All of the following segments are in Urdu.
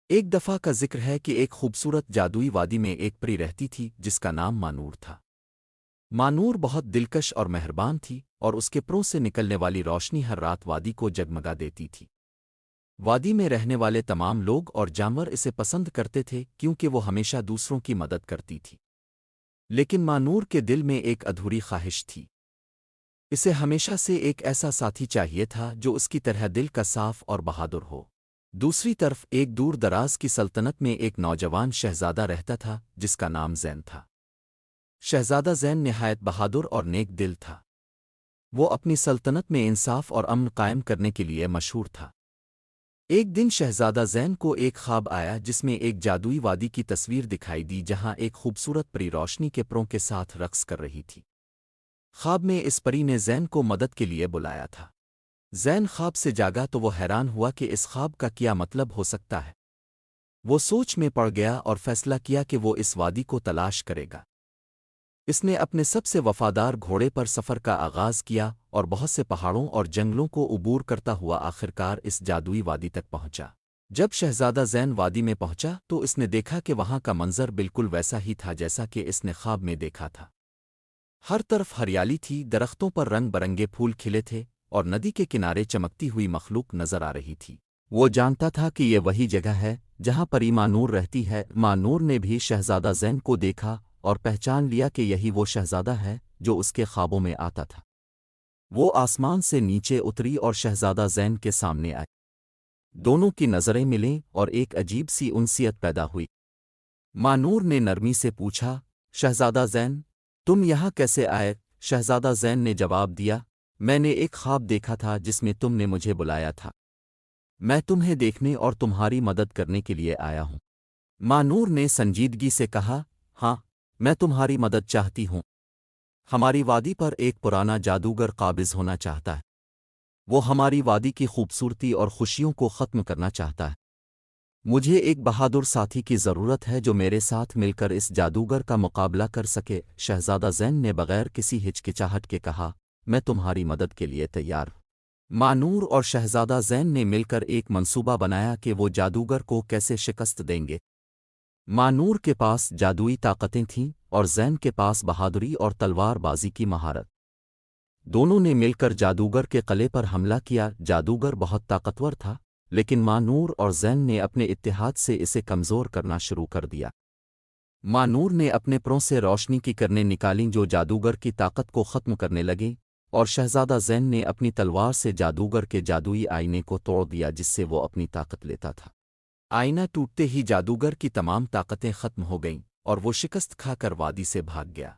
ایک دفعہ کا ذکر ہے کہ ایک خوبصورت جادوئی وادی میں ایک پری رہتی تھی جس کا نام مانور تھا۔ مانور بہت دلکش اور مہربان تھی اور اس کے پروں سے نکلنے والی روشنی ہر رات وادی کو جگمگا دیتی تھی۔ وادی میں رہنے والے تمام لوگ اور جانور اسے پسند کرتے تھے کیونکہ وہ ہمیشہ دوسروں کی مدد کرتی تھی۔ لیکن مانور کے دل میں ایک ادھوری خواہش تھی۔ اسے ہمیشہ سے ایک ایسا ساتھی چاہیے تھا جو اس کی طرح دل کا صاف اور بہادر ہو۔ دوسری طرف ایک دور دراز کی سلطنت میں ایک نوجوان شہزادہ رہتا تھا جس کا نام زین تھا۔ شہزادہ زین نہایت بہادر اور نیک دل تھا۔ وہ اپنی سلطنت میں انصاف اور امن قائم کرنے کے لیے مشہور تھا۔ ایک دن شہزادہ زین کو ایک خواب آیا جس میں ایک جادوئی وادی کی تصویر دکھائی دی جہاں ایک خوبصورت پری روشنی کے پروں کے ساتھ رقص کر رہی تھی۔ خواب میں اس پری نے زین کو مدد کے لیے بلایا تھا۔ زین خواب سے جاگا تو وہ حیران ہوا کہ اس خواب کا کیا مطلب ہو سکتا ہے۔ وہ سوچ میں پڑ گیا اور فیصلہ کیا کہ وہ اس وادی کو تلاش کرے گا۔ اس نے اپنے سب سے وفادار گھوڑے پر سفر کا آغاز کیا اور بہت سے پہاڑوں اور جنگلوں کو عبور کرتا ہوا آخرکار اس جادوئی وادی تک پہنچا۔ جب شہزادہ زین وادی میں پہنچا تو اس نے دیکھا کہ وہاں کا منظر بالکل ویسا ہی تھا جیسا کہ اس نے خواب میں دیکھا تھا۔ ہر طرف ہریالی تھی، درختوں پر رنگ برنگے پھول کھلے تھے اور ندی کے کنارے چمکتی ہوئی مخلوق نظر آ رہی تھی۔ وہ جانتا تھا کہ یہ وہی جگہ ہے جہاں پری مانور رہتی ہے۔ مانور نے بھی شہزادہ زین کو دیکھا اور پہچان لیا کہ یہی وہ شہزادہ ہے جو اس کے خوابوں میں آتا تھا۔ وہ آسمان سے نیچے اتری اور شہزادہ زین کے سامنے آئی۔ دونوں کی نظریں ملیں اور ایک عجیب سی انسیت پیدا ہوئی۔ مانور نے نرمی سے پوچھا، شہزادہ زین، تم یہاں کیسے آئے؟ شہزادہ زین نے جواب دیا، میں نے ایک خواب دیکھا تھا جس میں تم نے مجھے بلایا تھا۔ میں تمہیں دیکھنے اور تمہاری مدد کرنے کے لیے آیا ہوں۔ مانور نے سنجیدگی سے کہا، ہاں، میں تمہاری مدد چاہتی ہوں۔ ہماری وادی پر ایک پرانا جادوگر قابض ہونا چاہتا ہے۔ وہ ہماری وادی کی خوبصورتی اور خوشیوں کو ختم کرنا چاہتا ہے۔ مجھے ایک بہادر ساتھی کی ضرورت ہے جو میرے ساتھ مل کر اس جادوگر کا مقابلہ کر سکے۔ شہزادہ زین نے بغیر کسی ہچکچاہٹ کے کہا، میں تمہاری مدد کے لیے تیار ہوں۔ مانور اور شہزادہ زین نے مل کر ایک منصوبہ بنایا کہ وہ جادوگر کو کیسے شکست دیں گے۔ مانور کے پاس جادوئی طاقتیں تھیں اور زین کے پاس بہادری اور تلوار بازی کی مہارت۔ دونوں نے مل کر جادوگر کے قلعے پر حملہ کیا۔ جادوگر بہت طاقتور تھا لیکن مانور اور زین نے اپنے اتحاد سے اسے کمزور کرنا شروع کر دیا۔ مانور نے اپنے پروں سے روشنی کی کرنیں نکالیں جو جادوگر کی طاقت کو ختم کرنے لگیں، اور شہزادہ زین نے اپنی تلوار سے جادوگر کے جادوئی آئینے کو توڑ دیا جس سے وہ اپنی طاقت لیتا تھا۔ آئینہ ٹوٹتے ہی جادوگر کی تمام طاقتیں ختم ہو گئیں اور وہ شکست کھا کر وادی سے بھاگ گیا۔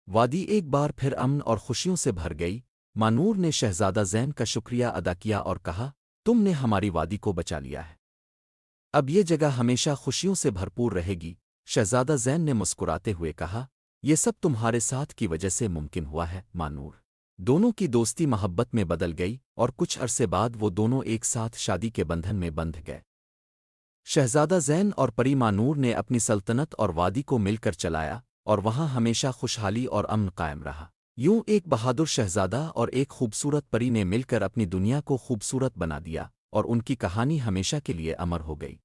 وادی ایک بار پھر امن اور خوشیوں سے بھر گئی۔ مانور نے شہزادہ زین کا شکریہ ادا کیا اور کہا، تم نے ہماری وادی کو بچا لیا ہے۔ اب یہ جگہ ہمیشہ خوشیوں سے بھرپور رہے گی۔ شہزادہ زین نے مسکراتے ہوئے کہا، یہ سب تمہارے ساتھ کی وجہ سے ممکن ہوا ہے مانور۔ دونوں کی دوستی محبت میں بدل گئی اور کچھ عرصے بعد وہ دونوں ایک ساتھ شادی کے بندھن میں بندھ گئے۔ شہزادہ زین اور پری مانور نے اپنی سلطنت اور وادی کو مل کر چلایا اور وہاں ہمیشہ خوشحالی اور امن قائم رہا۔ یوں ایک بہادر شہزادہ اور ایک خوبصورت پری نے مل کر اپنی دنیا کو خوبصورت بنا دیا اور ان کی کہانی ہمیشہ کے لیے امر ہو گئی۔